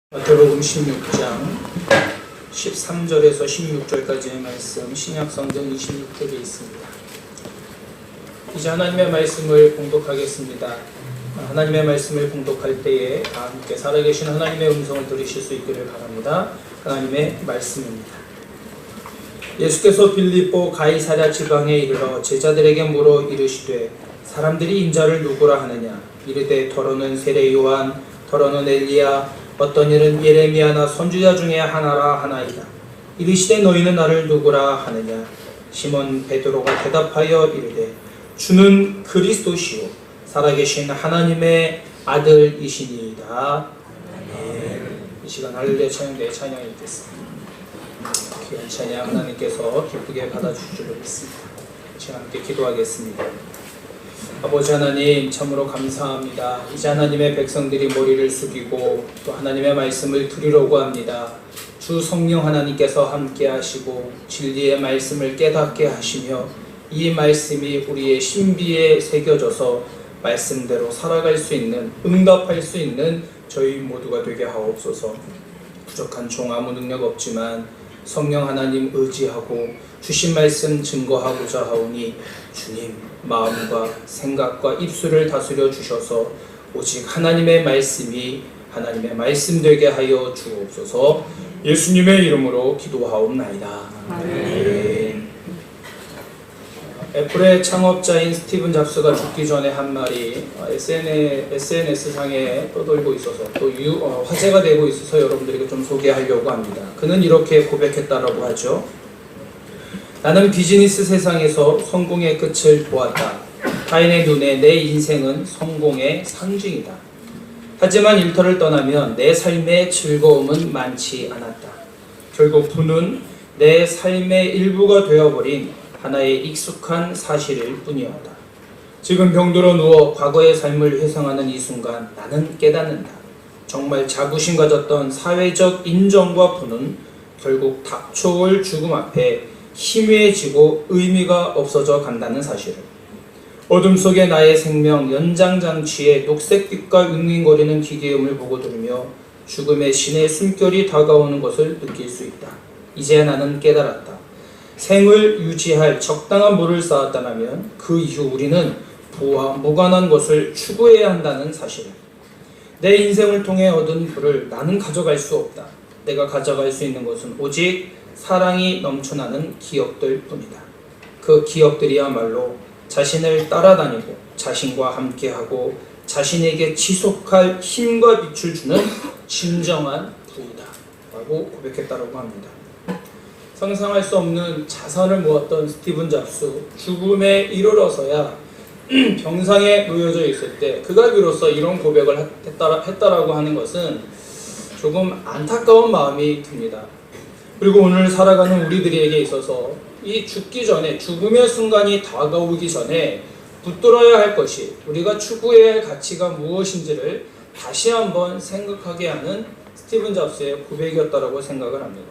마태복음 16장 13절에서 16절까지의 말씀, 신약성경 26쪽에 있습니다. 이제 하나님의 말씀을 봉독하겠습니다. 하나님의 말씀을 봉독할 때에 다 함께 살아계신 하나님의 음성을 들으실 수 있기를 바랍니다. 하나님의 말씀입니다. 예수께서 빌립보 가이사랴 지방에 이르러 제자들에게 물어 이르시되 사람들이 인자를 누구라 하느냐? 이르되 더러는 세례 요한, 더러는 엘리야, 어떤 이는 예레미야나 선지자 중에 하나라 하나이다. 이르시되 너희는 나를 누구라 하느냐? 시몬 베드로가 대답하여 이르되 주는 그리스도시요 살아계신 하나님의 아들이시니이다. 이 시간 할렐루야 찬양대의 찬양이 있겠습니다. 귀한 찬양 하나님께서 기쁘게 받아주실 줄 믿습니다. 제가 함께 기도하겠습니다. 아버지 하나님, 참으로 감사합니다. 이제 하나님의 백성들이 머리를 숙이고 또 하나님의 말씀을 들으려고 합니다. 주 성령 하나님께서 함께 하시고 진리의 말씀을 깨닫게 하시며 이 말씀이 우리의 신비에 새겨져서 말씀대로 살아갈 수 있는, 응답할 수 있는 저희 모두가 되게 하옵소서. 부족한 종 아무 능력 없지만 성령 하나님 의지하고 주신 말씀 증거하고자 하오니 주님 마음과 생각과 입술을 다스려 주셔서 오직 하나님의 말씀이 하나님의 말씀 되게 하여 주옵소서. 예수님의 이름으로 기도하옵나이다. 아멘. 애플의 창업자인 스티븐 잡스가 죽기 전에 한 말이 SNS상에 떠돌고 있어서 또 화제가 되고 있어서 여러분들에게 좀 소개하려고 합니다. 그는 이렇게 고백했다라고 하죠. 나는 비즈니스 세상에서 성공의 끝을 보았다. 타인의 눈에 내 인생은 성공의 상징이다. 하지만 일터를 떠나면 내 삶의 즐거움은 많지 않았다. 결국 부는 내 삶의 일부가 되어버린 하나의 익숙한 사실일 뿐이었다. 지금 병들어 누워 과거의 삶을 회상하는 이 순간 나는 깨닫는다. 정말 자부심 가졌던 사회적 인정과 부는 결국 닥쳐올 죽음 앞에 희미해지고 의미가 없어져 간다는 사실을. 어둠 속에 나의 생명 연장장치에 녹색빛과 윙윙거리는 기계음을 보고 들으며 죽음의 신의 숨결이 다가오는 것을 느낄 수 있다. 이제 나는 깨달았다. 생을 유지할 적당한 물을 쌓았다면 그 이후 우리는 부와 무관한 것을 추구해야 한다는 사실을. 내 인생을 통해 얻은 부를 나는 가져갈 수 없다. 내가 가져갈 수 있는 것은 오직 사랑이 넘쳐나는 기억들 뿐이다. 그 기억들이야말로 자신을 따라다니고 자신과 함께하고 자신에게 지속할 힘과 빛을 주는 진정한 부이다 라고 고백했다고 합니다. 상상할 수 없는 자산을 모았던 스티븐 잡스, 죽음에 이르러서야 병상에 놓여져 있을 때 그가 비로소 이런 고백을 했다라고 하는 것은 조금 안타까운 마음이 듭니다. 그리고 오늘 살아가는 우리들에게 있어서 이 죽기 전에, 죽음의 순간이 다가오기 전에 붙들어야 할 것이, 우리가 추구해야 할 가치가 무엇인지를 다시 한번 생각하게 하는 스티븐 잡스의 고백이었다고 생각을 합니다.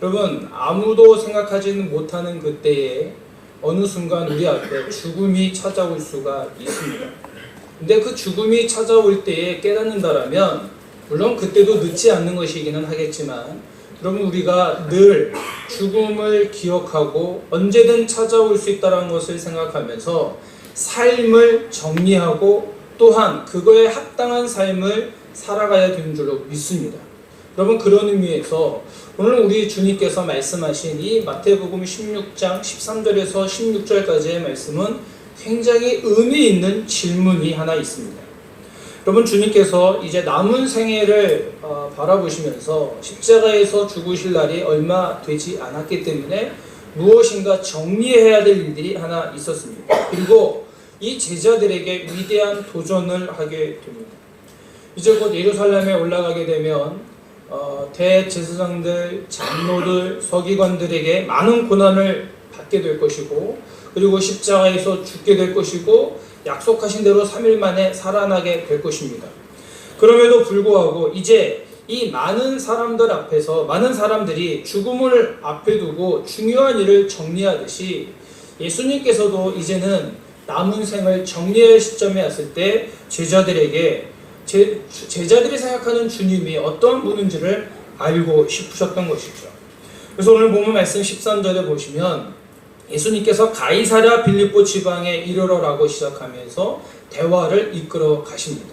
여러분, 아무도 생각하지는 못하는 그때에 어느 순간 우리 앞에 죽음이 찾아올 수가 있습니다. 근데 그 죽음이 찾아올 때에 깨닫는다라면 물론 그때도 늦지 않는 것이기는 하겠지만 그러면 우리가 늘 죽음을 기억하고 언제든 찾아올 수 있다는 것을 생각하면서 삶을 정리하고 또한 그거에 합당한 삶을 살아가야 되는 줄로 믿습니다. 여러분, 그런 의미에서 오늘 우리 주님께서 말씀하신 이 마태복음 16장 13절에서 16절까지의 말씀은 굉장히 의미 있는 질문이 하나 있습니다. 여러분, 주님께서 이제 남은 생애를 바라보시면서 십자가에서 죽으실 날이 얼마 되지 않았기 때문에 무엇인가 정리해야 될 일들이 하나 있었습니다. 그리고 이 제자들에게 위대한 도전을 하게 됩니다. 이제 곧 예루살렘에 올라가게 되면 대제사장들, 장로들, 서기관들에게 많은 고난을 받게 될 것이고 그리고 십자가에서 죽게 될 것이고 약속하신 대로 3일 만에 살아나게 될 것입니다. 그럼에도 불구하고 이제 이 많은 사람들 앞에서 많은 사람들이 죽음을 앞에 두고 중요한 일을 정리하듯이 예수님께서도 이제는 남은 생을 정리할 시점에 왔을 때 제자들에게 제자들이 생각하는 주님이 어떤 분인지를 알고 싶으셨던 것이죠. 그래서 오늘 본문 말씀 13절에 보시면 예수님께서 가이사랴 빌립보 지방에 이르러라고 시작하면서 대화를 이끌어 가십니다.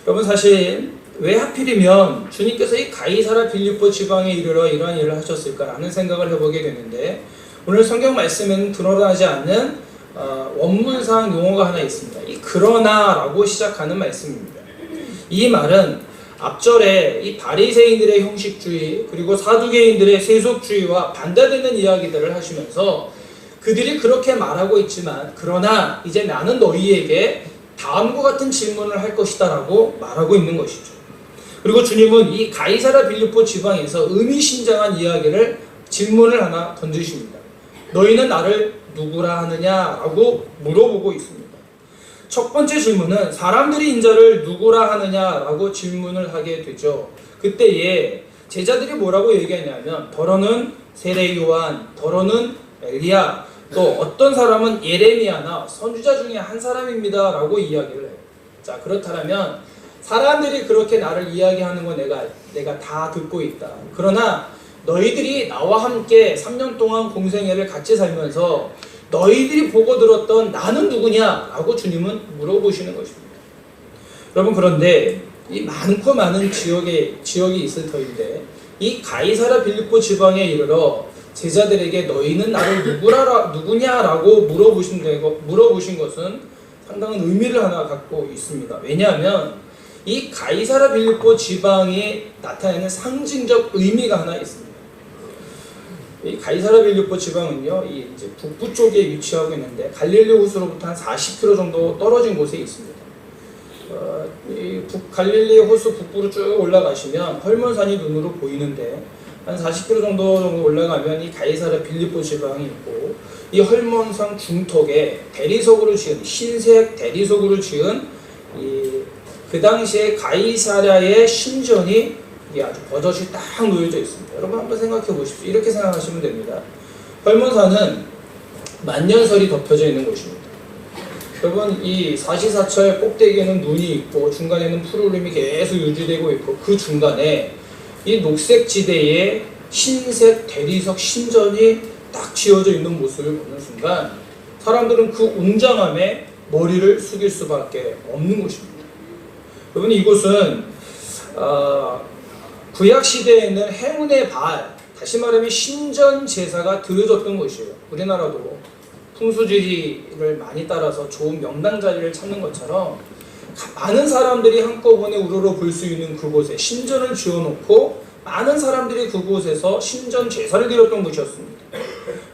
여러분, 사실 왜 하필이면 주님께서 이 가이사랴 빌립보 지방에 이르러 이러한 일을 하셨을까라는 생각을 해보게 되는데, 오늘 성경 말씀에는 드러나지 않는 원문상 용어가 하나 있습니다. 이 그러나라고 시작하는 말씀입니다. 이 말은 앞절에 이 바리새인들의 형식주의 그리고 사두개인들의 세속주의와 반대되는 이야기들을 하시면서 그들이 그렇게 말하고 있지만 그러나 이제 나는 너희에게 다음과 같은 질문을 할 것이다 라고 말하고 있는 것이죠. 그리고 주님은 이 가이사랴 빌립보 지방에서 의미심장한 질문을 하나 던지십니다. 너희는 나를 누구라 하느냐 라고 물어보고 있습니다. 첫 번째 질문은 사람들이 인자를 누구라 하느냐 라고 질문을 하게 되죠. 그때에 제자들이 뭐라고 얘기하냐면 더러는 세례 요한, 더러는 엘리야, 또 어떤 사람은 예레미야나 선지자 중에 한 사람입니다 라고 이야기를 해요. 자, 그렇다면 사람들이 그렇게 나를 이야기하는 건 내가 다 듣고 있다. 그러나 너희들이 나와 함께 3년 동안 공생애를 같이 살면서 너희들이 보고 들었던 나는 누구냐? 라고 주님은 물어보시는 것입니다. 여러분, 그런데 이 많고 많은 지역이 있을 터인데 이 가이사랴 빌립보 지방에 이르러 제자들에게 너희는 나를 누구냐라고 물어보신 것은 상당한 의미를 하나 갖고 있습니다. 왜냐하면 이 가이사랴 빌립보 지방에 나타내는 상징적 의미가 하나 있습니다. 이 가이사랴 빌립보 지방은요, 이제 북부 쪽에 위치하고 있는데 갈릴리 호수로부터 한 40km 정도 떨어진 곳에 있습니다. 갈릴리 호수 북부로 쭉 올라가시면 헐몬산이 눈으로 보이는데 한 40km 정도 올라가면 이 가이사랴 빌립보 지방이 있고, 이 헐몬산 중턱에 대리석으로 지은 흰색 대리석으로 지은 그 당시에 가이사랴의 신전이 아주 버젓이 딱 놓여져 있습니다. 여러분 한번 생각해 보십시오. 이렇게 생각하시면 됩니다. 헐몬산은 만년설이 덮여져 있는 곳입니다. 여러분, 이 사시사철 꼭대기에는 눈이 있고 중간에는 푸르름이 계속 유지되고 있고 그 중간에 이 녹색 지대에 흰색 대리석 신전이 딱 지어져 있는 모습을 보는 순간 사람들은 그 웅장함에 머리를 숙일 수밖에 없는 곳입니다. 여러분, 이곳은 구약 시대에는 행운의 발, 다시 말하면 신전 제사가 드려졌던 곳이에요. 우리나라도 풍수지리를 많이 따라서 좋은 명당 자리를 찾는 것처럼 많은 사람들이 한꺼번에 우러러 볼 수 있는 그곳에 신전을 지어놓고 많은 사람들이 그곳에서 신전 제사를 드렸던 곳이었습니다.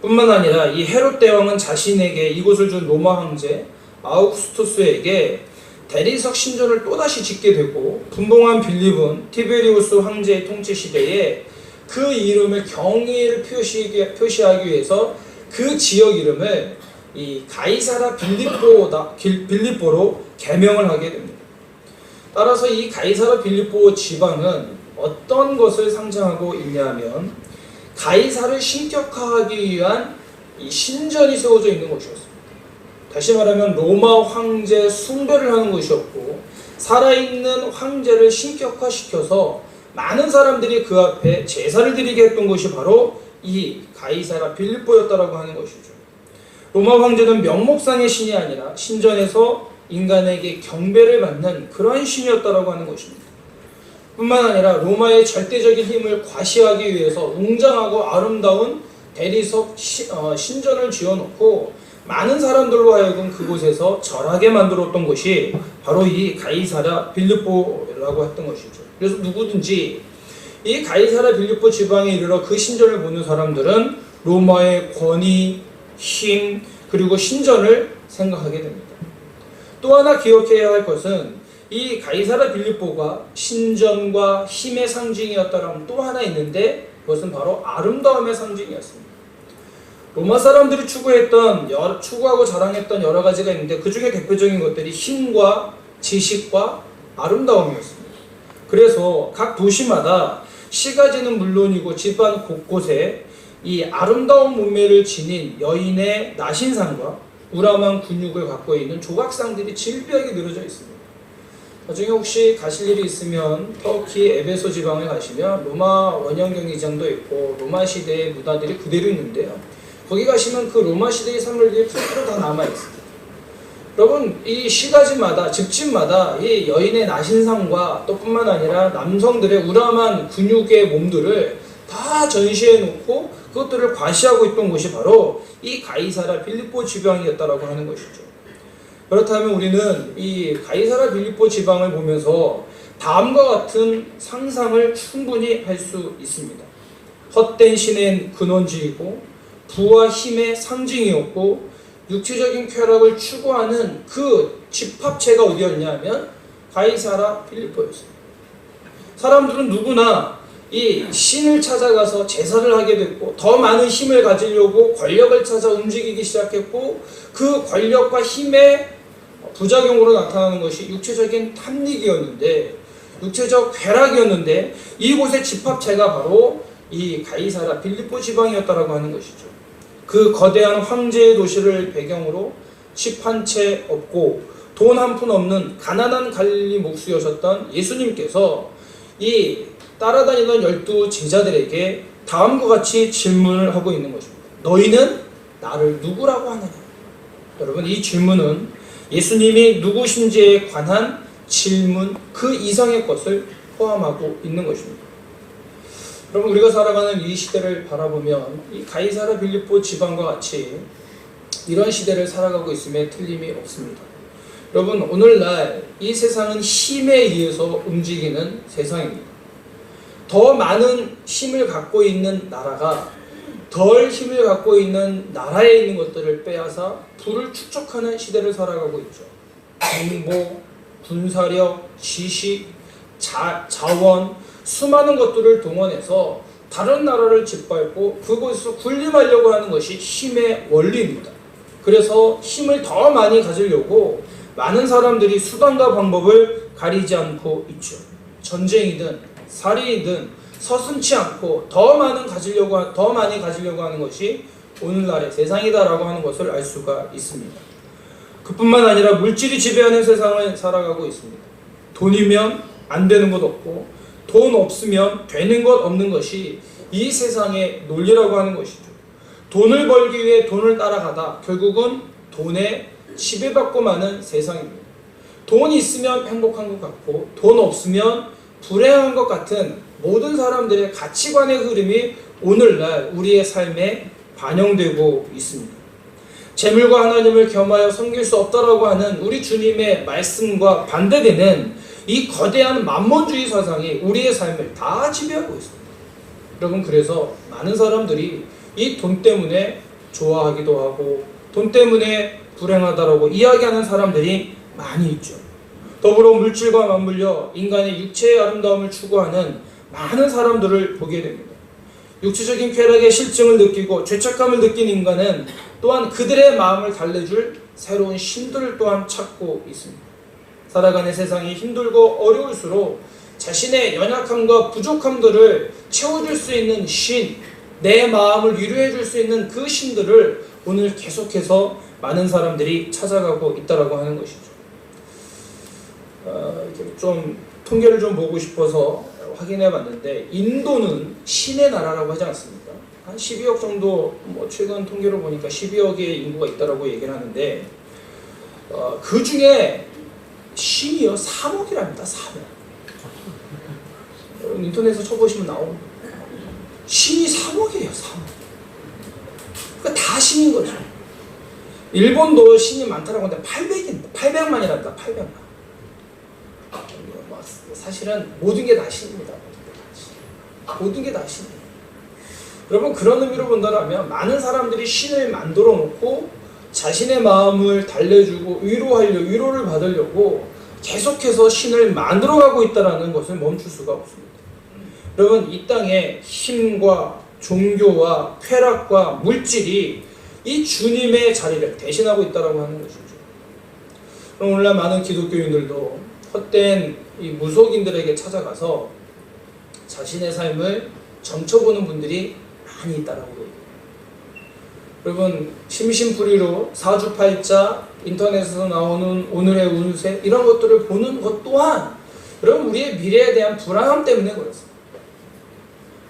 뿐만 아니라 이 헤롯 대왕은 자신에게 이곳을 준 로마 황제 아우구스투스에게 대리석 신전을 또다시 짓게 되고, 분봉한 빌립은 티베리우스 황제의 통치 시대에 그 이름을 경의를 표시하기 위해서 그 지역 이름을 이 가이사랴 빌립보로 개명을 하게 됩니다. 따라서 이 가이사랴 빌립보 지방은 어떤 것을 상징하고 있냐면 가이사를 신격화하기 위한 이 신전이 세워져 있는 곳이었습니다. 다시 말하면 로마 황제 숭배를 하는 곳이었고, 살아있는 황제를 신격화시켜서 많은 사람들이 그 앞에 제사를 드리게 했던 곳이 바로 이 가이사랴 빌립보였다라고 하는 것이죠. 로마 황제는 명목상의 신이 아니라 신전에서 인간에게 경배를 받는 그러한 신이었다라고 하는 것입니다. 뿐만 아니라 로마의 절대적인 힘을 과시하기 위해서 웅장하고 아름다운 대리석 신전을 지어놓고 많은 사람들로 하여금 그곳에서 절하게 만들었던 것이 바로 이 가이사랴 빌립보라고 했던 것이죠. 그래서 누구든지 이 가이사랴 빌립보 지방에 이르러 그 신전을 보는 사람들은 로마의 권위, 힘, 그리고 신전을 생각하게 됩니다. 또 하나 기억해야 할 것은 이 가이사랴 빌립보가 신전과 힘의 상징이었다면 또 하나 있는데 그것은 바로 아름다움의 상징이었습니다. 로마 사람들이 추구하고 자랑했던 여러 가지가 있는데 그 중에 대표적인 것들이 힘과 지식과 아름다움이었습니다. 그래서 각 도시마다 시가지는 물론이고 집안 곳곳에 이 아름다운 몸매를 지닌 여인의 나신상과 우람한 근육을 갖고 있는 조각상들이 질비하게 늘어져 있습니다. 나중에 혹시 가실 일이 있으면 터키 에베소 지방에 가시면 로마 원형 경기장도 있고 로마 시대의 문화들이 그대로 있는데요. 거기 가시면 그 로마 시대의 산물들이 그대로 다 남아 있습니다. 여러분, 이 시가지마다 집집마다 이 여인의 나신상과 또 뿐만 아니라 남성들의 우람한 근육의 몸들을 다 전시해 놓고 그것들을 과시하고 있던 곳이 바로 이 가이사라 빌립보 지방이었다라고 하는 것이죠. 그렇다면 우리는 이 가이사라 빌립보 지방을 보면서 다음과 같은 상상을 충분히 할 수 있습니다. 헛된 신의 근원지이고 부와 힘의 상징이었고 육체적인 쾌락을 추구하는 그 집합체가 어디였냐면 가이사라 빌립보였습니다. 사람들은 누구나 이 신을 찾아가서 제사를 하게 됐고 더 많은 힘을 가지려고 권력을 찾아 움직이기 시작했고 그 권력과 힘의 부작용으로 나타나는 것이 육체적인 탐닉이었는데 육체적 쾌락이었는데 이곳의 집합체가 바로 이 가이사라 빌립보 지방이었다라고 하는 것이죠. 그 거대한 황제의 도시를 배경으로 집 한 채 없고 돈 한 푼 없는 가난한 갈릴리 목수여셨던 예수님께서 이 따라다니던 12 제자들에게 다음과 같이 질문을 하고 있는 것입니다. 너희는 나를 누구라고 하느냐? 여러분, 이 질문은 예수님이 누구신지에 관한 질문 그 이상의 것을 포함하고 있는 것입니다. 여러분, 우리가 살아가는 이 시대를 바라보면 이 가이사라 빌립보 지방과 같이 이런 시대를 살아가고 있음에 틀림이 없습니다. 여러분, 오늘날 이 세상은 힘에 의해서 움직이는 세상입니다. 더 많은 힘을 갖고 있는 나라가 덜 힘을 갖고 있는 나라에 있는 것들을 빼앗아 부를 축적하는 시대를 살아가고 있죠. 정보, 군사력, 지식, 자원, 수많은 것들을 동원해서 다른 나라를 짓밟고 그곳에서 군림하려고 하는 것이 힘의 원리입니다. 그래서 힘을 더 많이 가지려고 많은 사람들이 수단과 방법을 가리지 않고 있죠. 전쟁이든 살인이든 서슴지 않고 더 많이 가지려고 하는 것이 오늘날의 세상이다라고 하는 것을 알 수가 있습니다. 그뿐만 아니라 물질이 지배하는 세상을 살아가고 있습니다. 돈이면 안 되는 것 없고 돈 없으면 되는 것 없는 것이 이 세상의 논리라고 하는 것이죠. 돈을 벌기 위해 돈을 따라가다 결국은 돈에 지배받고 마는 세상입니다. 돈이 있으면 행복한 것 같고 돈 없으면 불행한 것 같은 모든 사람들의 가치관의 흐름이 오늘날 우리의 삶에 반영되고 있습니다. 재물과 하나님을 겸하여 섬길 수 없다라고 하는 우리 주님의 말씀과 반대되는 이 거대한 만몬주의 사상이 우리의 삶을 다 지배하고 있습니다. 여러분, 그래서 많은 사람들이 이 돈 때문에 좋아하기도 하고 돈 때문에 불행하다라고 이야기하는 사람들이 많이 있죠. 더불어 물질과 맞물려 인간의 육체의 아름다움을 추구하는 많은 사람들을 보게 됩니다. 육체적인 쾌락의 실증을 느끼고 죄책감을 느낀 인간은 또한 그들의 마음을 달래줄 새로운 신들을 또한 찾고 있습니다. 살아가는 세상이 힘들고 어려울수록 자신의 연약함과 부족함들을 채워줄 수 있는 신, 내 마음을 위로해 줄 수 있는 그 신들을 오늘 계속해서 많은 사람들이 찾아가고 있다라고 하는 것이죠. 좀 통계를 좀 보고 싶어서 확인해 봤는데 인도는 신의 나라라고 하지 않습니까? 한 12억 정도, 최근 통계로 보니까 12억의 인구가 있다라고 얘기를 하는데 그 중에 신이요 3억이랍니다. 3억. 여러분 인터넷에서 쳐보시면 나옵니다. 신이 3억이에요. 3억. 그러니까 다 신인 거죠. 일본도 신이 많다라고 하는데 800인데 800만이란다. 800만. 사실은 모든 게 다 신입니다. 모든 게 다 신이에요. 여러분, 그런 의미로 본다면 많은 사람들이 신을 만들어 놓고 자신의 마음을 달래주고 위로를 받으려고 계속해서 신을 만들어가고 있다는 것을 멈출 수가 없습니다. 여러분, 이 땅에 힘과 종교와 쾌락과 물질이 이 주님의 자리를 대신하고 있다고 하는 것이죠. 그럼 오늘날 많은 기독교인들도 헛된 이 무속인들에게 찾아가서 자신의 삶을 점쳐보는 분들이 많이 있다라고 해요. 여러분 심심풀이로 사주팔자, 인터넷에서 나오는 오늘의 운세 이런 것들을 보는 것 또한 여러분 우리의 미래에 대한 불안함 때문에 그렇습니다.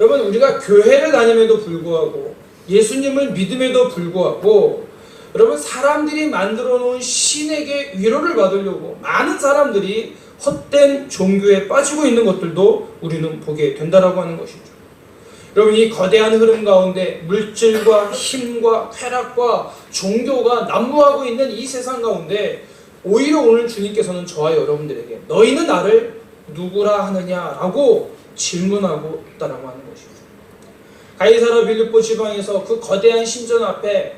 여러분 우리가 교회를 다님에도 불구하고 예수님을 믿음에도 불구하고 여러분 사람들이 만들어 놓은 신에게 위로를 받으려고 많은 사람들이 헛된 종교에 빠지고 있는 것들도 우리는 보게 된다라고 하는 것이죠. 여러분 이 거대한 흐름 가운데 물질과 힘과 쾌락과 종교가 난무하고 있는 이 세상 가운데 오히려 오늘 주님께서는 저와 여러분들에게 너희는 나를 누구라 하느냐라고 질문하고 있다라고 하는 것이죠. 가이사라 빌립보 지방에서 그 거대한 신전 앞에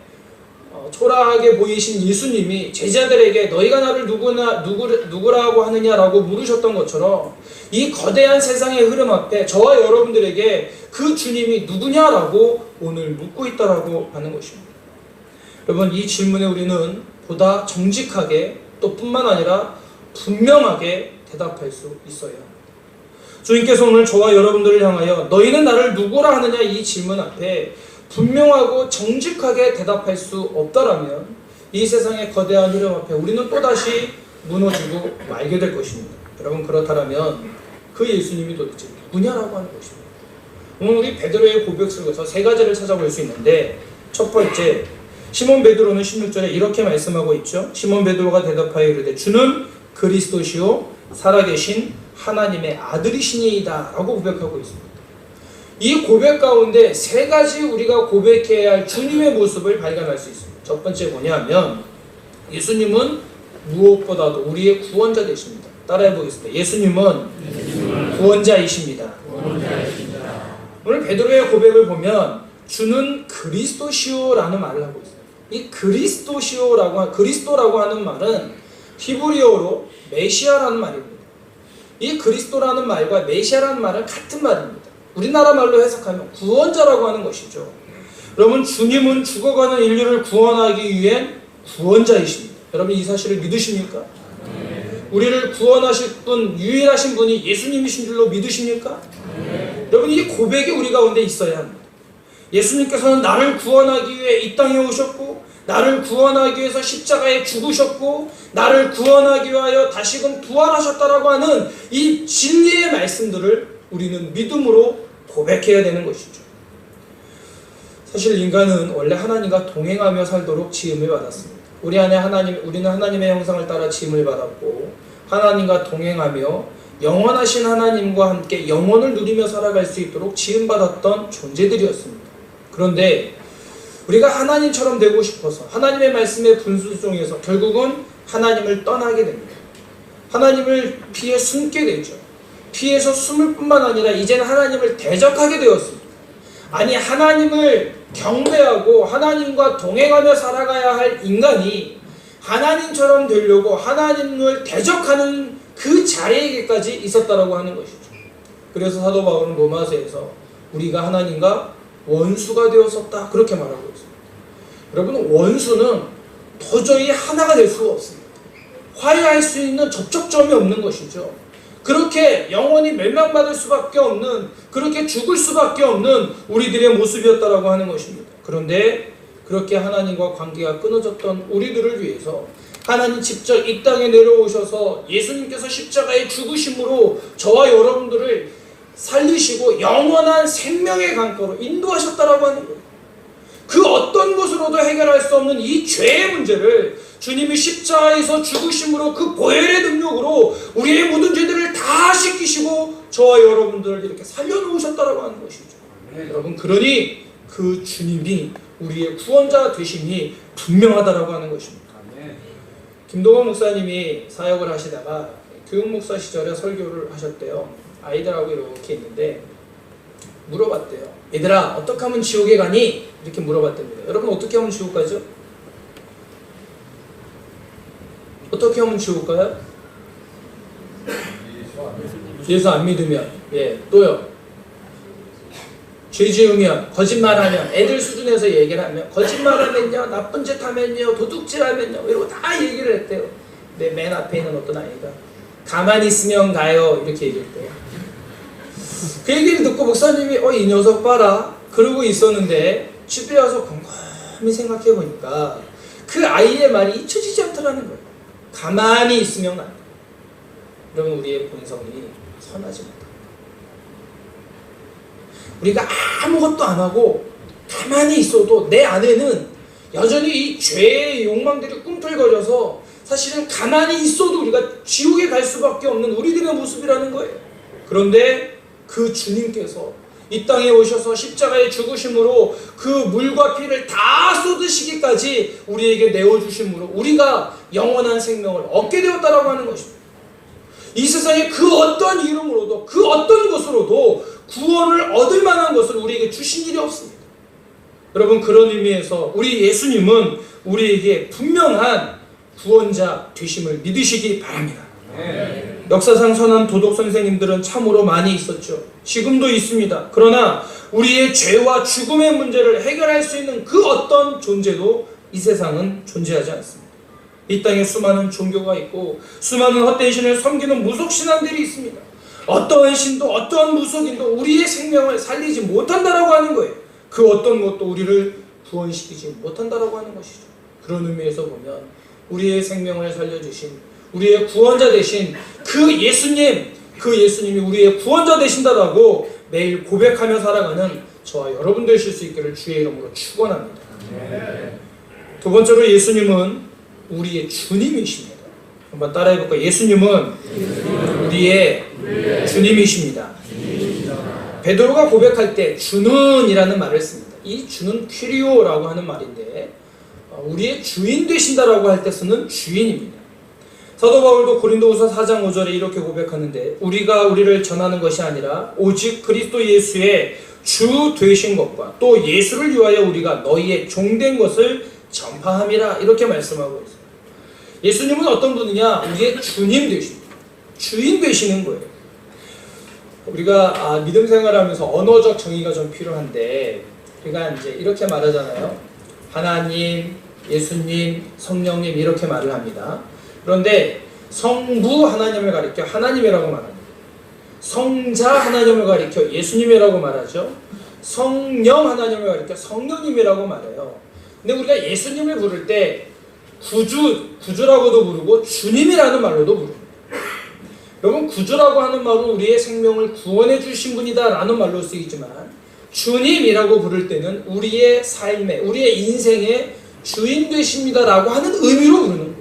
초라하게 보이신 예수님이 제자들에게 너희가 나를 누구라고 하느냐라고 물으셨던 것처럼 이 거대한 세상의 흐름 앞에 저와 여러분들에게 그 주님이 누구냐라고 오늘 묻고 있다라고 하는 것입니다. 여러분 이 질문에 우리는 보다 정직하게 또 뿐만 아니라 분명하게 대답할 수 있어야 합니다. 주님께서 오늘 저와 여러분들을 향하여 너희는 나를 누구라 하느냐 이 질문 앞에 분명하고 정직하게 대답할 수 없다라면 이 세상의 거대한 흐름 앞에 우리는 또다시 무너지고 말게 될 것입니다. 여러분 그렇다면 그 예수님이 도대체 누구냐라고 하는 것입니다. 오늘 우리 베드로의 고백 속에서 세 가지를 찾아볼 수 있는데 첫 번째 시몬 베드로는 16절에 이렇게 말씀하고 있죠. 시몬 베드로가 대답하여 이르되 주는 그리스도시요 살아계신 하나님의 아들이시니이다 라고 고백하고 있습니다. 이 고백 가운데 세 가지 우리가 고백해야 할 주님의 모습을 발견할 수 있습니다. 첫 번째 뭐냐면 예수님은 무엇보다도 우리의 구원자 되십니다. 따라해 보겠습니다. 예수님은 구원자이십니다. 오늘 베드로의 고백을 보면 주는 그리스도시오라는 말을 하고 있어요. 이 그리스도라고 하는 말은 히브리어로 메시아라는 말입니다. 이 그리스도라는 말과 메시아라는 말은 같은 말입니다. 우리나라 말로 해석하면 구원자라고 하는 것이죠. 여러분 주님은 죽어가는 인류를 구원하기 위한 구원자이십니다. 여러분 이 사실을 믿으십니까? 우리를 구원하실 분 유일하신 분이 예수님이신 줄로 믿으십니까? 여러분 이 고백이 우리 가운데 있어야 합니다. 예수님께서는 나를 구원하기 위해 이 땅에 오셨고 나를 구원하기 위해서 십자가에 죽으셨고 나를 구원하기 위하여 다시금 부활하셨다라고 하는 이 진리의 말씀들을 우리는 믿음으로 고백해야 되는 것이죠. 사실 인간은 원래 하나님과 동행하며 살도록 지음을 받았습니다. 우리는 하나님의 형상을 따라 지음을 받았고 하나님과 동행하며 영원하신 하나님과 함께 영원을 누리며 살아갈 수 있도록 지음받았던 존재들이었습니다. 그런데 우리가 하나님처럼 되고 싶어서 하나님의 말씀에 분순종해서 결국은 하나님을 떠나게 됩니다. 하나님을 피해 숨게 되죠. 피해서 숨을 뿐만 아니라 이제는 하나님을 대적하게 되었습니다. 아니 하나님을 경배하고 하나님과 동행하며 살아가야 할 인간이 하나님처럼 되려고 하나님을 대적하는 그 자리에까지 있었다라고 하는 것이죠. 그래서 사도 바울은 로마서에서 우리가 하나님과 원수가 되었었다 그렇게 말하고 있습니다. 여러분 원수는 도저히 하나가 될 수가 없습니다. 화해할 수 있는 접촉점이 없는 것이죠. 그렇게 영원히 멸망받을 수밖에 없는 그렇게 죽을 수밖에 없는 우리들의 모습이었다라고 하는 것입니다. 그런데 그렇게 하나님과 관계가 끊어졌던 우리들을 위해서 하나님 직접 이 땅에 내려오셔서 예수님께서 십자가에 죽으심으로 저와 여러분들을 살리시고 영원한 생명의 강가로 인도하셨다라고 하는 거예요. 그 어떤 것으로도 해결할 수 없는 이 죄의 문제를 주님이 십자가에서 죽으심으로 그 보혈의 능력으로 우리의 모든 죄들을 다 씻기시고 저와 여러분들을 이렇게 살려놓으셨다라고 하는 것이죠. 여러분 그러니 그 주님이 우리의 구원자 되심이 분명하다라고 하는 것입니다. 김동원 목사님이 사역을 하시다가 교육목사 시절에 설교를 하셨대요. 아이들하고 이렇게 있는데 물어봤대요. 얘들아 어떻게 하면 지옥에 가니? 이렇게 물어봤답니다. 여러분 어떻게 하면 지옥 가죠? 어떻게 하면 지옥 가요? 예수 안 믿으면 또요 죄 지으면 거짓말하면 애들 수준에서 얘기를 하면 거짓말하면요 나쁜 짓 하면요 도둑질하면요 이러고 다 얘기를 했대요. 근데 맨 앞에 있는 어떤 아이가 가만히 있으면 가요 이렇게 얘기했대요. 그 얘기를 듣고 목사님이 이 녀석 봐라 그러고 있었는데 집에 와서 곰곰이 생각해 보니까 그 아이의 말이 잊혀지지 않더라는 거예요. 가만히 있으면 안 돼. 그러면 우리의 본성이 선하지 못합니다. 우리가 아무것도 안 하고 가만히 있어도 내 안에는 여전히 이 죄의 욕망들이 꿈틀거려서 사실은 가만히 있어도 우리가 지옥에 갈 수밖에 없는 우리들의 모습이라는 거예요. 그런데 그 주님께서 이 땅에 오셔서 십자가의 죽으심으로 그 물과 피를 다 쏟으시기까지 우리에게 내어주심으로 우리가 영원한 생명을 얻게 되었다라고 하는 것입니다. 이 세상에 그 어떤 이름으로도 그 어떤 것으로도 구원을 얻을 만한 것을 우리에게 주신 일이 없습니다. 여러분, 그런 의미에서 우리 예수님은 우리에게 분명한 구원자 되심을 믿으시기 바랍니다. 네. 역사상 선한 도덕 선생님들은 참으로 많이 있었죠. 지금도 있습니다. 그러나 우리의 죄와 죽음의 문제를 해결할 수 있는 그 어떤 존재도 이 세상은 존재하지 않습니다. 이 땅에 수많은 종교가 있고 수많은 헛된 신을 섬기는 무속신앙들이 있습니다. 어떠한 신도 어떠한 무속인도 우리의 생명을 살리지 못한다라고 하는 거예요. 그 어떤 것도 우리를 구원시키지 못한다라고 하는 것이죠. 그런 의미에서 보면 우리의 생명을 살려주신 우리의 구원자 되신 그 예수님이 우리의 구원자 되신다라고 매일 고백하며 살아가는 저와 여러분 되실 수 있기를 주의 이름으로 축원합니다. 두 번째로 예수님은 우리의 주님이십니다. 한번 따라해볼까요? 예수님은 우리의 주님이십니다. 베드로가 고백할 때 주는 이라는 말을 씁니다. 이 주는 퀴리오라고 하는 말인데 우리의 주인 되신다라고 할 때 쓰는 주인입니다. 사도 바울도 고린도후서 4장 5절에 이렇게 고백하는데 우리가 우리를 전하는 것이 아니라 오직 그리스도 예수의 주 되신 것과 또 예수를 위하여 우리가 너희의 종된 것을 전파함이라 이렇게 말씀하고 있어요. 예수님은 어떤 분이냐? 우리의 주님 되십니다. 주인 되시는 거예요. 우리가 믿음 생활하면서 언어적 정의가 좀 필요한데 우리가 이제 이렇게 말하잖아요. 하나님, 예수님, 성령님 이렇게 말을 합니다. 그런데 성부 하나님을 가리켜 하나님이라고 말합니다. 성자 하나님을 가리켜 예수님이라고 말하죠. 성령 하나님을 가리켜 성령님이라고 말해요. 근데 우리가 예수님을 부를 때 구주라고도 부르고 주님이라는 말로도 부릅니다. 여러분, 구주라고 하는 말은 우리의 생명을 구원해 주신 분이다 라는 말로 쓰이지만 주님이라고 부를 때는 우리의 삶에 우리의 인생의 주인 되십니다 라고 하는 의미로 부르는 거예요.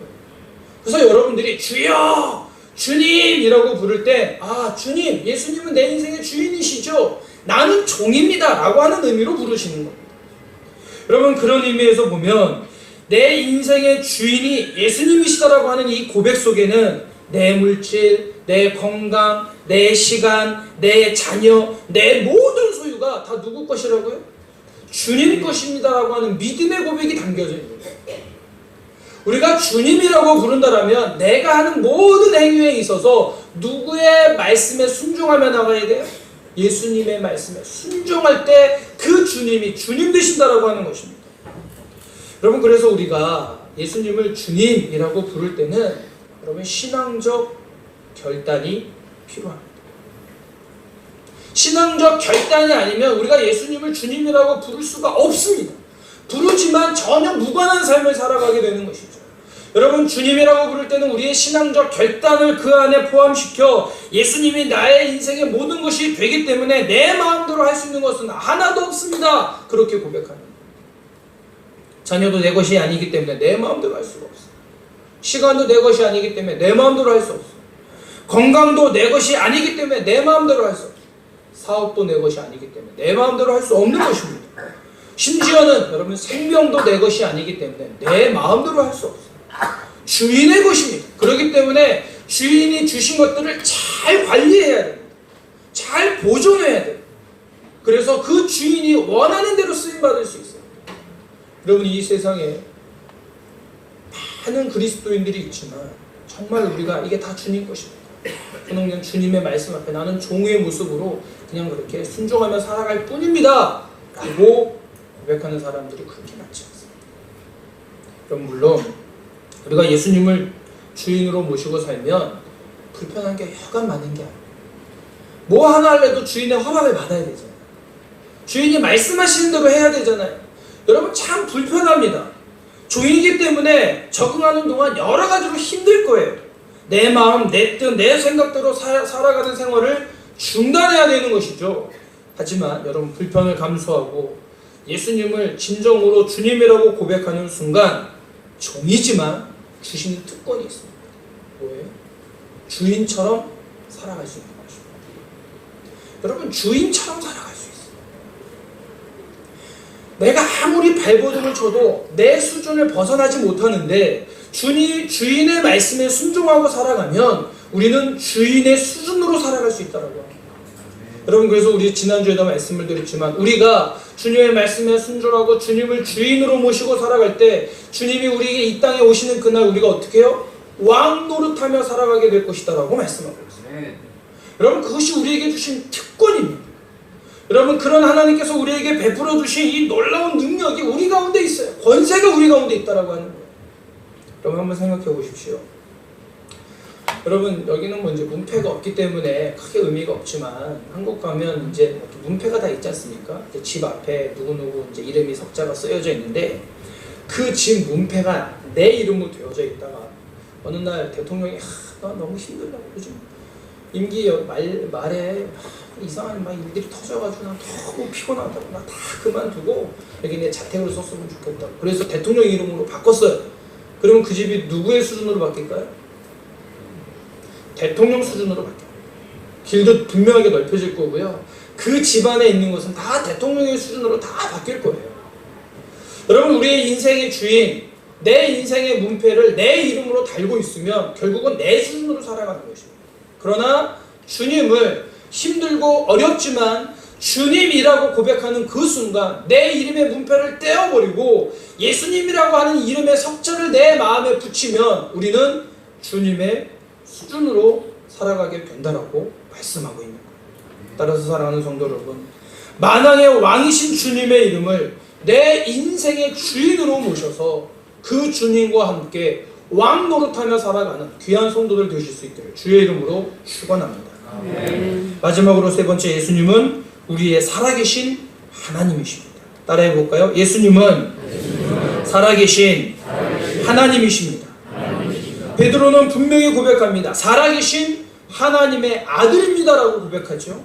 그래서 여러분들이 주여 주님이라고 부를 때 주님, 예수님은 내 인생의 주인이시죠. 나는 종입니다 라고 하는 의미로 부르시는 겁니다. 여러분, 그런 의미에서 보면 내 인생의 주인이 예수님이시다라고 하는 이 고백 속에는 내 물질, 내 건강, 내 시간, 내 자녀, 내 모든 소유가 다 누구 것이라고요? 주님 것입니다라고 하는 믿음의 고백이 담겨져 있는 거예요. 우리가 주님이라고 부른다라면 내가 하는 모든 행위에 있어서 누구의 말씀에 순종하며 나가야 돼요? 예수님의 말씀에 순종할 때 그 주님이 주님 되신다라고 하는 것입니다. 여러분, 그래서 우리가 예수님을 주님이라고 부를 때는 여러분 신앙적 결단이 필요합니다. 신앙적 결단이 아니면 우리가 예수님을 주님이라고 부를 수가 없습니다. 부르지만 전혀 무관한 삶을 살아가게 되는 것이죠. 여러분, 주님이라고 부를 때는 우리의 신앙적 결단을 그 안에 포함시켜 예수님이 나의 인생의 모든 것이 되기 때문에 내 마음대로 할 수 있는 것은 하나도 없습니다. 그렇게 고백하는 거예요. 자녀도 내 것이 아니기 때문에 내 마음대로 할 수가 없어요. 시간도 내 것이 아니기 때문에 내 마음대로 할 수 없어요. 건강도 내 것이 아니기 때문에 내 마음대로 할 수 없어요. 사업도 내 것이 아니기 때문에 내 마음대로 할 수 없는 것입니다. 심지어는 여러분 생명도 내 것이 아니기 때문에 내 마음대로 할 수 없어요. 주인의 것입니다. 그렇기 때문에 주인이 주신 것들을 잘 관리해야 됩니다. 잘 보존해야 돼요. 그래서 그 주인이 원하는 대로 쓰임받을 수 있어요. 여러분, 이 세상에 많은 그리스도인들이 있지만 정말 우리가 이게 다 주님 것입니다. 저는 그냥 주님의 말씀 앞에 나는 종의 모습으로 그냥 그렇게 순종하며 살아갈 뿐입니다 라고 고백하는 사람들이 그렇게 많지 않습니다. 그럼 물론 우리가 예수님을 주인으로 모시고 살면 불편한 게 여간 많은 게 아니에요. 뭐 하나 하려도 주인의 허락을 받아야 되잖아요. 주인이 말씀하시는 대로 해야 되잖아요. 여러분 참 불편합니다. 주인이기 때문에 적응하는 동안 여러 가지로 힘들 거예요. 내 마음, 내 뜻, 내 생각대로 살아가는 생활을 중단해야 되는 것이죠. 하지만 여러분 불편을 감수하고 예수님을 진정으로 주님이라고 고백하는 순간 종이지만 주시는 특권이 있습니다. 뭐예요? 주인처럼 살아갈 수 있는 것입니다. 여러분 주인처럼 살아갈 수 있어요. 내가 아무리 발버둥을 쳐도 내 수준을 벗어나지 못하는데 주인의 말씀에 순종하고 살아가면 우리는 주인의 수준으로 살아갈 수 있다라고 합니다. 여러분 그래서 우리 지난주에도 말씀을 드렸지만 우리가 주님의 말씀에 순종하고 주님을 주인으로 모시고 살아갈 때 주님이 우리에게 이 땅에 오시는 그날 우리가 어떻게 해요? 왕 노릇하며 살아가게 될 것이다 라고 말씀하고 있어요. 여러분 그것이 우리에게 주신 특권입니다. 여러분 그런 하나님께서 우리에게 베풀어 주신 이 놀라운 능력이 우리 가운데 있어요. 권세가 우리 가운데 있다라고 하는 거예요. 여러분 한번 생각해 보십시오. 여러분 여기는 뭐 이제 문패가 없기 때문에 크게 의미가 없지만 한국 가면 이제 문패가 다 있지 않습니까? 집 앞에 누구누구 이제 이름이 석자가 쓰여져 있는데 그 집 문패가 내 이름으로 되어져 있다가 어느 날 대통령이 나 너무 힘들다고 요즘 임기 말에 이상한 막 일들이 터져가지고 나 너무 피곤하다고 나 다 그만두고 여기 내 자택으로 썼으면 좋겠다고 그래서 대통령 이름으로 바꿨어요. 그러면 그 집이 누구의 수준으로 바뀔까요? 대통령 수준으로 바뀌어요. 길도 분명하게 넓혀질 거고요. 그 집안에 있는 것은 다 대통령의 수준으로 다 바뀔 거예요. 여러분 우리의 인생의 주인, 내 인생의 문패를 내 이름으로 달고 있으면 결국은 내 수준으로 살아가는 것입니다. 그러나 주님을 힘들고 어렵지만 주님이라고 고백하는 그 순간 내 이름의 문패를 떼어버리고 예수님이라고 하는 이름의 석자를 내 마음에 붙이면 우리는 주님의 수준으로 살아가게 된다라고 말씀하고 있는 거예요. 따라서 사랑하는 성도 여러분, 만왕의 왕이신 주님의 이름을 내 인생의 주인으로 모셔서 그 주님과 함께 왕 노릇하며 살아가는 귀한 성도들 되실 수 있기를 주의 이름으로 축원합니다. 마지막으로 세 번째, 예수님은 우리의 살아계신 하나님이십니다. 따라해 볼까요? 예수님은 살아계신 하나님이십니다. 베드로는 분명히 고백합니다. 살아계신 하나님의 아들입니다라고 고백하죠.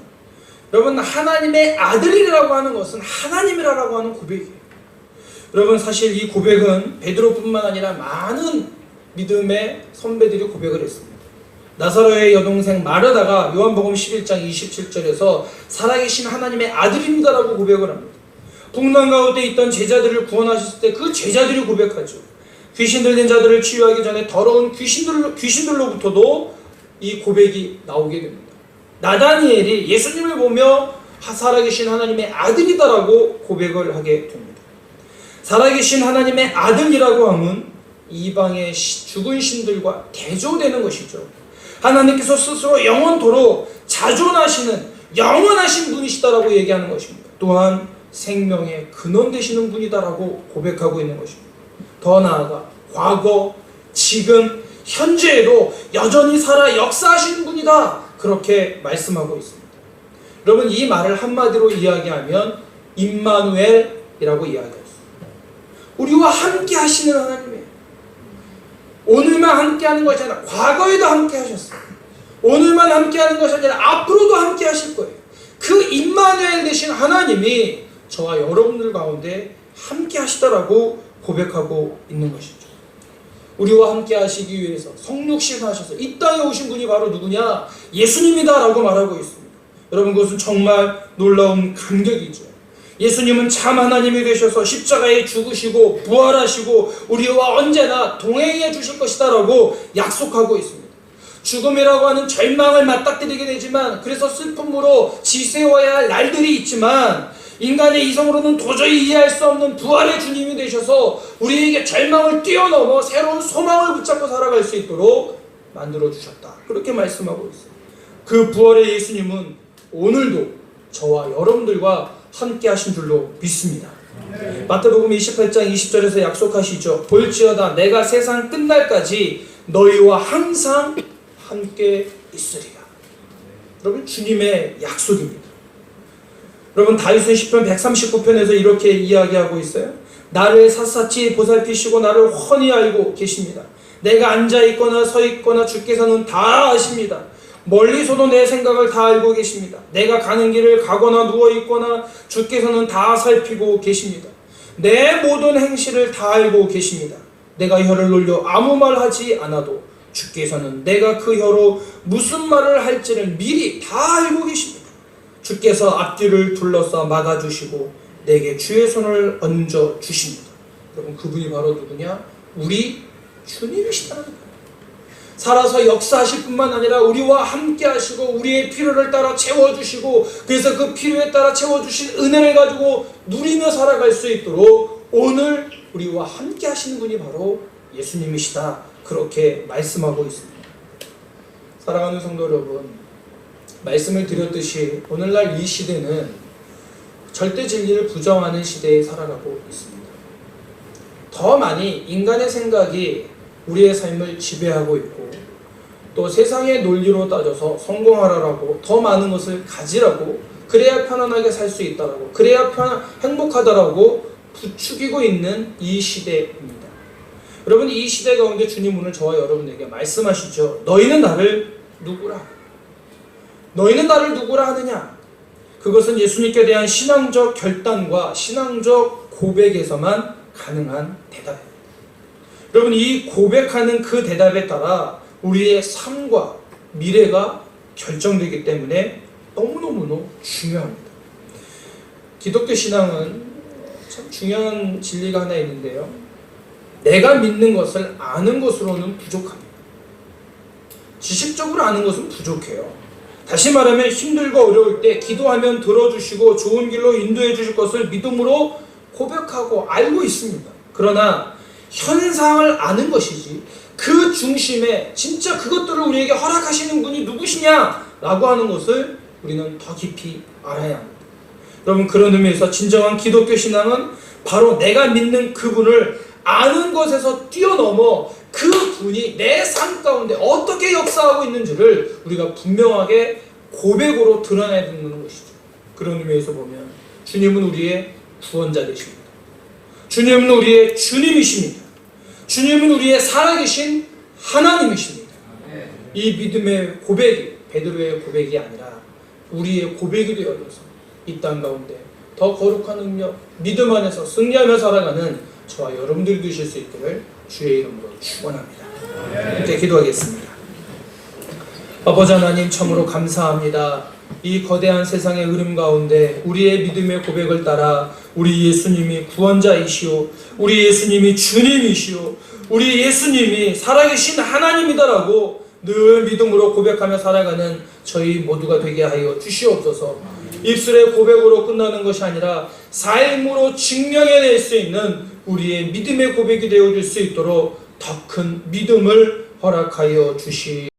여러분 하나님의 아들이라고 하는 것은 하나님이라고 하는 고백이에요. 여러분 사실 이 고백은 베드로뿐만 아니라 많은 믿음의 선배들이 고백을 했습니다. 나사로의 여동생 마르다가 요한복음 11장 27절에서 살아계신 하나님의 아들입니다라고 고백을 합니다. 풍랑 가운데 있던 제자들을 구원하셨을 때 그 제자들이 고백하죠. 귀신 들린 자들을 치유하기 전에 더러운 귀신들로부터도 이 고백이 나오게 됩니다. 나다니엘이 예수님을 보며 살아계신 하나님의 아들이다라고 고백을 하게 됩니다. 살아계신 하나님의 아들이라고 하면 이방의 죽은 신들과 대조되는 것이죠. 하나님께서 스스로 영원토록 자존하시는 영원하신 분이시다라고 얘기하는 것입니다. 또한 생명의 근원 되시는 분이다라고 고백하고 있는 것입니다. 더 나아가 과거, 지금, 현재에도 여전히 살아 역사하시는 분이다. 그렇게 말씀하고 있습니다. 여러분 이 말을 한마디로 이야기하면 임마누엘이라고 이야기했어요. 우리와 함께 하시는 하나님이에요. 오늘만 함께 하는 것이 아니라 과거에도 함께 하셨어요. 오늘만 함께 하는 것이 아니라 앞으로도 함께 하실 거예요. 그 임마누엘 되신 하나님이 저와 여러분들 가운데 함께 하시다라고 고백하고 있는 것이죠. 우리와 함께 하시기 위해서 성육신하셔서 이 땅에 오신 분이 바로 누구냐? 예수님이다라고 말하고 있습니다. 여러분 그것은 정말 놀라운 감격이죠. 예수님은 참 하나님이 되셔서 십자가에 죽으시고 부활하시고 우리와 언제나 동행해 주실 것이다라고 약속하고 있습니다. 죽음이라고 하는 절망을 맞닥뜨리게 되지만 그래서 슬픔으로 지새워야 할 날들이 있지만 인간의 이성으로는 도저히 이해할 수 없는 부활의 주님이 되셔서 우리에게 절망을 뛰어넘어 새로운 소망을 붙잡고 살아갈 수 있도록 만들어주셨다. 그렇게 말씀하고 있어요. 그 부활의 예수님은 오늘도 저와 여러분들과 함께 하신 줄로 믿습니다. 마태복음 28장 20절에서 약속하시죠. 볼지어다 내가 세상 끝날까지 너희와 항상 함께 있으리라. 여러분 주님의 약속입니다. 여러분 다윗은 시편 139편에서 이렇게 이야기하고 있어요. 나를 샅샅이 보살피시고 나를 훤히 알고 계십니다. 내가 앉아있거나 서있거나 주께서는 다 아십니다. 멀리서도 내 생각을 다 알고 계십니다. 내가 가는 길을 가거나 누워있거나 주께서는 다 살피고 계십니다. 내 모든 행실을 다 알고 계십니다. 내가 혀를 놀려 아무 말 하지 않아도 주께서는 내가 그 혀로 무슨 말을 할지를 미리 다 알고 계십니다. 주께서 앞뒤를 둘러싸 막아주시고 내게 주의 손을 얹어주십니다. 여러분, 그분이 바로 누구냐? 우리 주님이시다는 거예요. 살아서 역사하실 뿐만 아니라 우리와 함께 하시고 우리의 필요를 따라 채워주시고, 그래서 그 필요에 따라 채워주신 은혜를 가지고 누리며 살아갈 수 있도록 오늘 우리와 함께 하시는 분이 바로 예수님이시다, 그렇게 말씀하고 있습니다. 사랑하는 성도 여러분, 말씀을 드렸듯이 오늘날 이 시대는 절대 진리를 부정하는 시대에 살아가고 있습니다. 더 많이 인간의 생각이 우리의 삶을 지배하고 있고, 또 세상의 논리로 따져서 성공하라고, 더 많은 것을 가지라고, 그래야 편안하게 살 수 있다라고, 그래야 행복하다라고 부추기고 있는 이 시대입니다. 여러분, 이 시대 가운데 주님 오늘 저와 여러분에게 말씀하시죠. 너희는 나를 누구라? 너희는 나를 누구라 하느냐? 그것은 예수님께 대한 신앙적 결단과 신앙적 고백에서만 가능한 대답입니다. 여러분, 이 고백하는 그 대답에 따라 우리의 삶과 미래가 결정되기 때문에 너무너무 중요합니다. 기독교 신앙은 참 중요한 진리가 하나 있는데요. 내가 믿는 것을 아는 것으로는 부족합니다. 지식적으로 아는 것은 부족해요. 다시 말하면 힘들고 어려울 때 기도하면 들어주시고 좋은 길로 인도해 주실 것을 믿음으로 고백하고 알고 있습니다. 그러나 현상을 아는 것이지 그 중심에 진짜 그것들을 우리에게 허락하시는 분이 누구시냐라고 하는 것을 우리는 더 깊이 알아야 합니다. 여러분, 그런 의미에서 진정한 기독교 신앙은 바로 내가 믿는 그분을 아는 것에서 뛰어넘어 그 분이 내 삶 가운데 어떻게 역사하고 있는지를 우리가 분명하게 고백으로 드러내야 되는 것이죠. 그런 의미에서 보면 주님은 우리의 구원자 되십니다. 주님은 우리의 주님이십니다. 주님은 우리의 살아계신 하나님이십니다. 이 믿음의 고백이 베드로의 고백이 아니라 우리의 고백이 되어져서 이 땅 가운데 더 거룩한 능력, 믿음 안에서 승리하며 살아가는 저와 여러분들이 되실 수 있기를 주의 이름으로 축원합니다. 함께 기도하겠습니다. 아버지 하나님, 참으로 감사합니다. 이 거대한 세상의 흐름 가운데 우리의 믿음의 고백을 따라 우리 예수님이 구원자이시오, 우리 예수님이 주님이시오, 우리 예수님이 살아계신 하나님이다라고 늘 믿음으로 고백하며 살아가는 저희 모두가 되게 하여 주시옵소서. 입술의 고백으로 끝나는 것이 아니라 삶으로 증명해낼 수 있는 우리의 믿음의 고백이 되어줄 수 있도록 더 큰 믿음을 허락하여 주시옵소서.